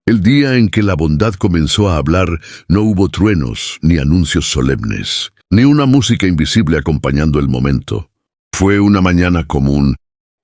El día en que la bondad comenzó a hablar, no hubo truenos, ni anuncios solemnes, ni una música invisible acompañando el momento. Fue una mañana común,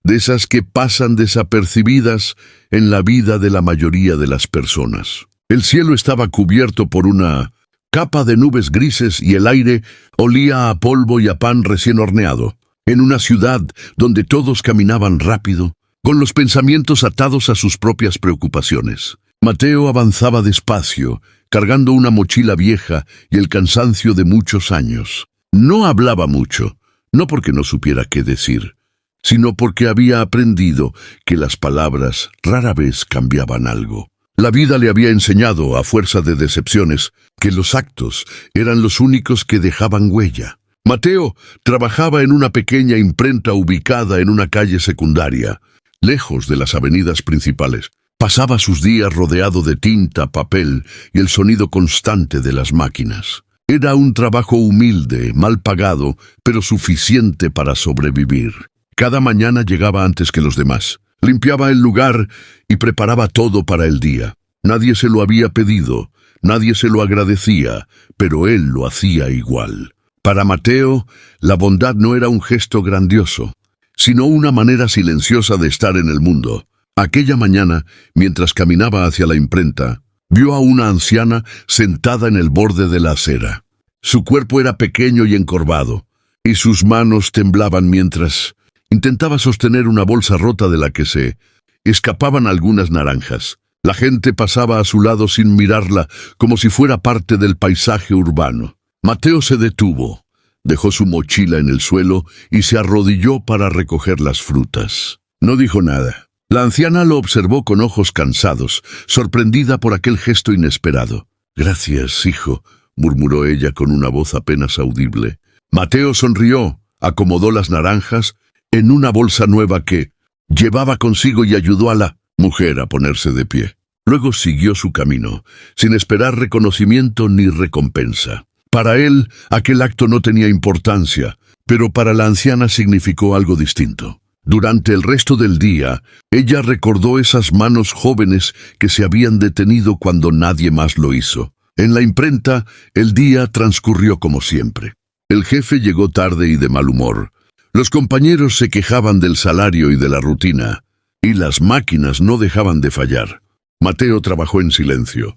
de esas que pasan desapercibidas en la vida de la mayoría de las personas. El cielo estaba cubierto por una capa de nubes grises y el aire olía a polvo y a pan recién horneado. En una ciudad donde todos caminaban rápido, con los pensamientos atados a sus propias preocupaciones. Mateo avanzaba despacio, cargando una mochila vieja y el cansancio de muchos años. No hablaba mucho, no porque no supiera qué decir, sino porque había aprendido que las palabras rara vez cambiaban algo. La vida le había enseñado, a fuerza de decepciones, que los actos eran los únicos que dejaban huella. Mateo trabajaba en una pequeña imprenta ubicada en una calle secundaria, lejos de las avenidas principales. Pasaba sus días rodeado de tinta, papel y el sonido constante de las máquinas. Era un trabajo humilde, mal pagado, pero suficiente para sobrevivir. Cada mañana llegaba antes que los demás. Limpiaba el lugar y preparaba todo para el día. Nadie se lo había pedido, nadie se lo agradecía, pero él lo hacía igual. Para Mateo, la bondad no era un gesto grandioso, sino una manera silenciosa de estar en el mundo. Aquella mañana, mientras caminaba hacia la imprenta, vio a una anciana sentada en el borde de la acera. Su cuerpo era pequeño y encorvado, y sus manos temblaban mientras intentaba sostener una bolsa rota de la que se escapaban algunas naranjas. La gente pasaba a su lado sin mirarla, como si fuera parte del paisaje urbano. Mateo se detuvo, dejó su mochila en el suelo y se arrodilló para recoger las frutas. No dijo nada. La anciana lo observó con ojos cansados, sorprendida por aquel gesto inesperado. «Gracias, hijo», murmuró ella con una voz apenas audible. Mateo sonrió, acomodó las naranjas en una bolsa nueva que llevaba consigo y ayudó a la mujer a ponerse de pie. Luego siguió su camino, sin esperar reconocimiento ni recompensa. Para él, aquel acto no tenía importancia, pero para la anciana significó algo distinto. Durante el resto del día, ella recordó esas manos jóvenes que se habían detenido cuando nadie más lo hizo. En la imprenta, el día transcurrió como siempre. El jefe llegó tarde y de mal humor. Los compañeros se quejaban del salario y de la rutina, y las máquinas no dejaban de fallar. Mateo trabajó en silencio,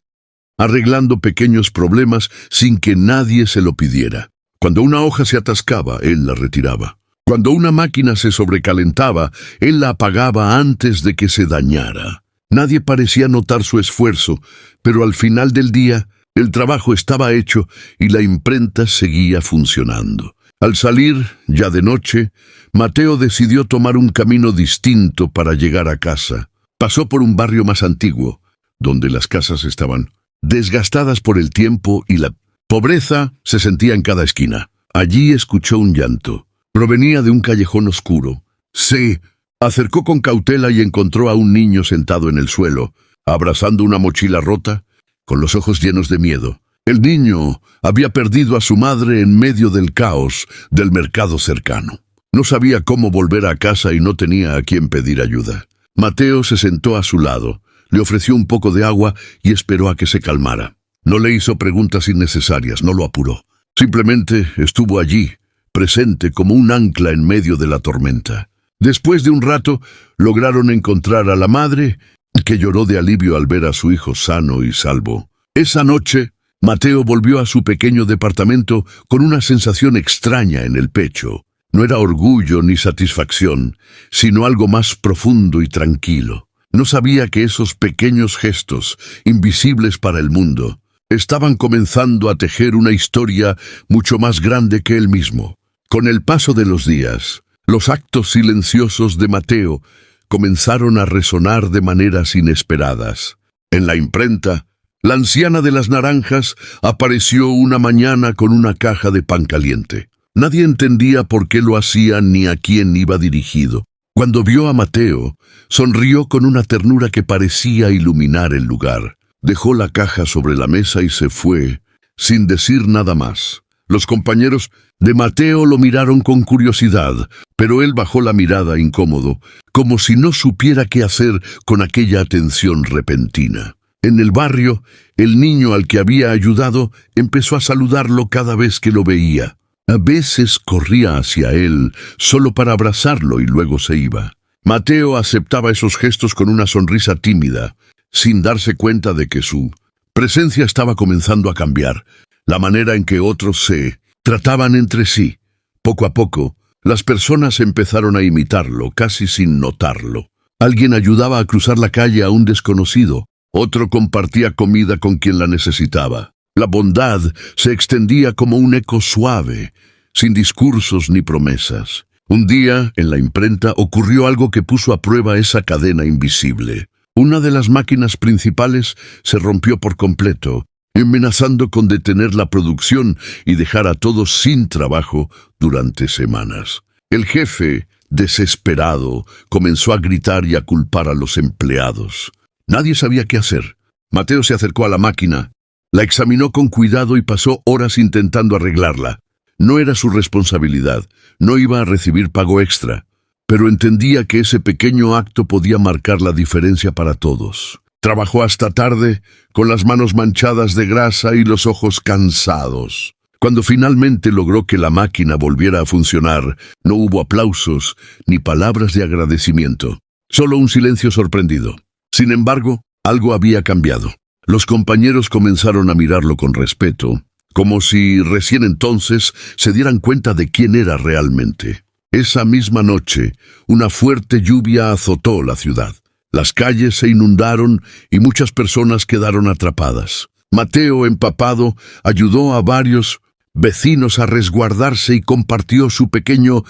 arreglando pequeños problemas sin que nadie se lo pidiera. Cuando una hoja se atascaba, él la retiraba. Cuando una máquina se sobrecalentaba, él la apagaba antes de que se dañara. Nadie parecía notar su esfuerzo, pero al final del día, el trabajo estaba hecho y la imprenta seguía funcionando. Al salir, ya de noche, Mateo decidió tomar un camino distinto para llegar a casa. Pasó por un barrio más antiguo, donde las casas estaban desgastadas por el tiempo y la pobreza se sentía en cada esquina. Allí escuchó un llanto. Provenía de un callejón oscuro. Se acercó con cautela y encontró a un niño sentado en el suelo, abrazando una mochila rota, con los ojos llenos de miedo. El niño había perdido a su madre en medio del caos del mercado cercano. No sabía cómo volver a casa y no tenía a quien pedir ayuda. Mateo se sentó a su lado, le ofreció un poco de agua y esperó a que se calmara. No le hizo preguntas innecesarias, no lo apuró. Simplemente estuvo allí, presente como un ancla en medio de la tormenta. Después de un rato, lograron encontrar a la madre, que lloró de alivio al ver a su hijo sano y salvo. Esa noche, Mateo volvió a su pequeño departamento con una sensación extraña en el pecho. No era orgullo ni satisfacción, sino algo más profundo y tranquilo. No sabía que esos pequeños gestos, invisibles para el mundo, estaban comenzando a tejer una historia mucho más grande que él mismo. Con el paso de los días, los actos silenciosos de Mateo comenzaron a resonar de maneras inesperadas. En la imprenta, la anciana de las naranjas apareció una mañana con una caja de pan caliente. Nadie entendía por qué lo hacía ni a quién iba dirigido. Cuando vio a Mateo, sonrió con una ternura que parecía iluminar el lugar. Dejó la caja sobre la mesa y se fue, sin decir nada más. Los compañeros de Mateo lo miraron con curiosidad, pero él bajó la mirada incómodo, como si no supiera qué hacer con aquella atención repentina. En el barrio, el niño al que había ayudado empezó a saludarlo cada vez que lo veía. A veces corría hacia él solo para abrazarlo y luego se iba. Mateo aceptaba esos gestos con una sonrisa tímida, sin darse cuenta de que su presencia estaba comenzando a cambiar, la manera en que otros se trataban entre sí. Poco a poco, las personas empezaron a imitarlo, casi sin notarlo. Alguien ayudaba a cruzar la calle a un desconocido, otro compartía comida con quien la necesitaba. La bondad se extendía como un eco suave, sin discursos ni promesas. Un día, en la imprenta, ocurrió algo que puso a prueba esa cadena invisible. Una de las máquinas principales se rompió por completo, amenazando con detener la producción y dejar a todos sin trabajo durante semanas. El jefe, desesperado, comenzó a gritar y a culpar a los empleados. Nadie sabía qué hacer. Mateo se acercó a la máquina, la examinó con cuidado y pasó horas intentando arreglarla. No era su responsabilidad, no iba a recibir pago extra, pero entendía que ese pequeño acto podía marcar la diferencia para todos. Trabajó hasta tarde, con las manos manchadas de grasa y los ojos cansados. Cuando finalmente logró que la máquina volviera a funcionar, no hubo aplausos ni palabras de agradecimiento, solo un silencio sorprendido. Sin embargo, algo había cambiado. Los compañeros comenzaron a mirarlo con respeto, como si recién entonces se dieran cuenta de quién era realmente. Esa misma noche, una fuerte lluvia azotó la ciudad. Las calles se inundaron y muchas personas quedaron atrapadas. Mateo, empapado, ayudó a varios vecinos a resguardarse y compartió su pequeño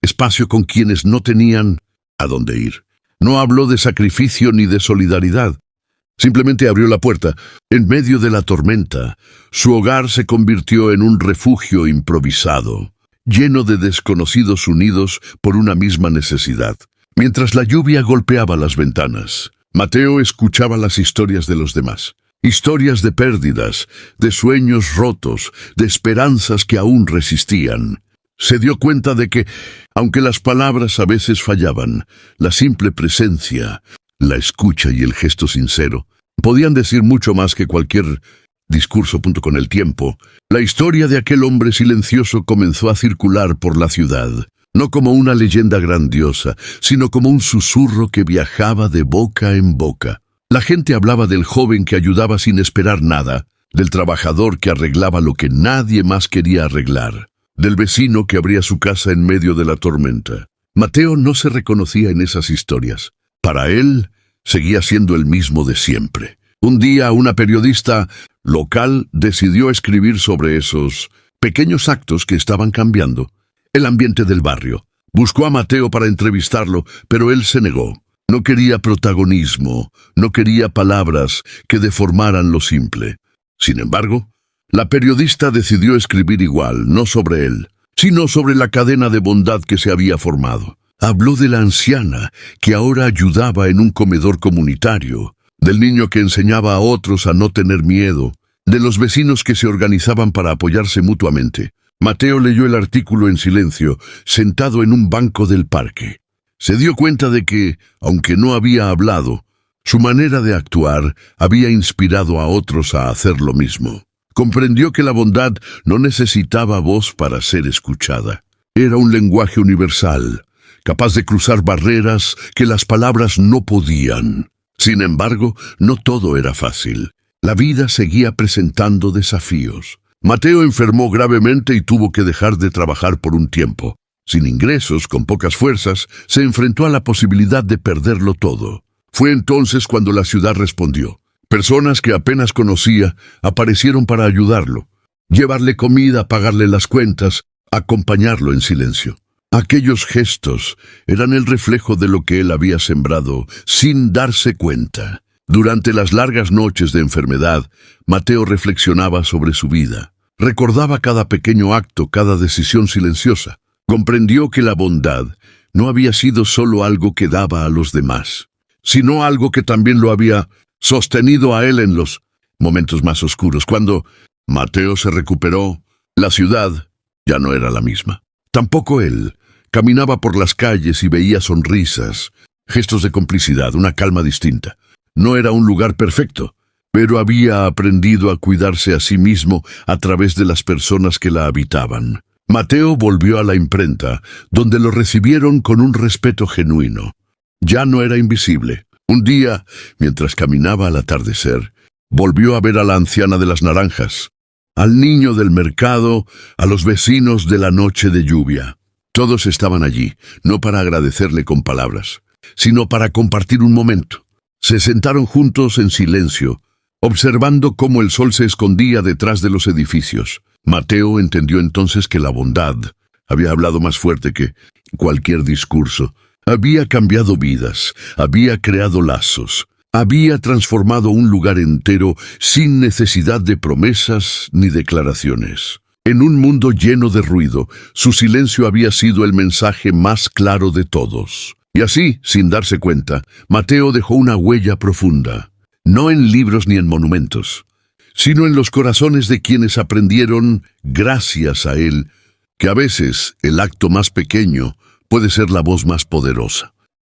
espacio con quienes no tenían a dónde ir. No habló de sacrificio ni de solidaridad. Simplemente abrió la puerta. En medio de la tormenta, su hogar se convirtió en un refugio improvisado, lleno de desconocidos unidos por una misma necesidad. Mientras la lluvia golpeaba las ventanas, Mateo escuchaba las historias de los demás. Historias de pérdidas, de sueños rotos, de esperanzas que aún resistían. Se dio cuenta de que, aunque las palabras a veces fallaban, la simple presencia, la escucha y el gesto sincero podían decir mucho más que cualquier discurso. Con el tiempo, la historia de aquel hombre silencioso comenzó a circular por la ciudad, no como una leyenda grandiosa, sino como un susurro que viajaba de boca en boca. La gente hablaba del joven que ayudaba sin esperar nada, del trabajador que arreglaba lo que nadie más quería arreglar, del vecino que abría su casa en medio de la tormenta. Mateo no se reconocía en esas historias. Para él, seguía siendo el mismo de siempre. Un día, una periodista local decidió escribir sobre esos pequeños actos que estaban cambiando el ambiente del barrio. Buscó a Mateo para entrevistarlo, pero él se negó. No quería protagonismo, no quería palabras que deformaran lo simple. Sin embargo, la periodista decidió escribir igual, no sobre él, sino sobre la cadena de bondad que se había formado. Habló de la anciana que ahora ayudaba en un comedor comunitario, del niño que enseñaba a otros a no tener miedo, de los vecinos que se organizaban para apoyarse mutuamente. Mateo leyó el artículo en silencio, sentado en un banco del parque. Se dio cuenta de que, aunque no había hablado, su manera de actuar había inspirado a otros a hacer lo mismo. Comprendió que la bondad no necesitaba voz para ser escuchada. Era un lenguaje universal, capaz de cruzar barreras que las palabras no podían. Sin embargo, no todo era fácil. La vida seguía presentando desafíos. Mateo enfermó gravemente y tuvo que dejar de trabajar por un tiempo. Sin ingresos, con pocas fuerzas, se enfrentó a la posibilidad de perderlo todo. Fue entonces cuando la ciudad respondió. Personas que apenas conocía aparecieron para ayudarlo, llevarle comida, pagarle las cuentas, acompañarlo en silencio. Aquellos gestos eran el reflejo de lo que él había sembrado sin darse cuenta. Durante las largas noches de enfermedad, Mateo reflexionaba sobre su vida. Recordaba cada pequeño acto, cada decisión silenciosa. Comprendió que la bondad no había sido solo algo que daba a los demás, sino algo que también lo había sostenido a él en los momentos más oscuros. Cuando Mateo se recuperó, la ciudad ya no era la misma. Tampoco él. Caminaba por las calles y veía sonrisas, gestos de complicidad, una calma distinta. No era un lugar perfecto, pero había aprendido a cuidarse a sí mismo a través de las personas que la habitaban. Mateo volvió a la imprenta, donde lo recibieron con un respeto genuino. Ya no era invisible. Un día, mientras caminaba al atardecer, volvió a ver a la anciana de las naranjas, al niño del mercado, a los vecinos de la noche de lluvia. Todos estaban allí, no para agradecerle con palabras, sino para compartir un momento. Se sentaron juntos en silencio, observando cómo el sol se escondía detrás de los edificios. Mateo entendió entonces que la bondad había hablado más fuerte que cualquier discurso. Había cambiado vidas, había creado lazos, había transformado un lugar entero sin necesidad de promesas ni declaraciones. En un mundo lleno de ruido, su silencio había sido el mensaje más claro de todos. Y así, sin darse cuenta, Mateo dejó una huella profunda, no en libros ni en monumentos, sino en los corazones de quienes aprendieron, gracias a él, que a veces el acto más pequeño puede ser la voz más poderosa.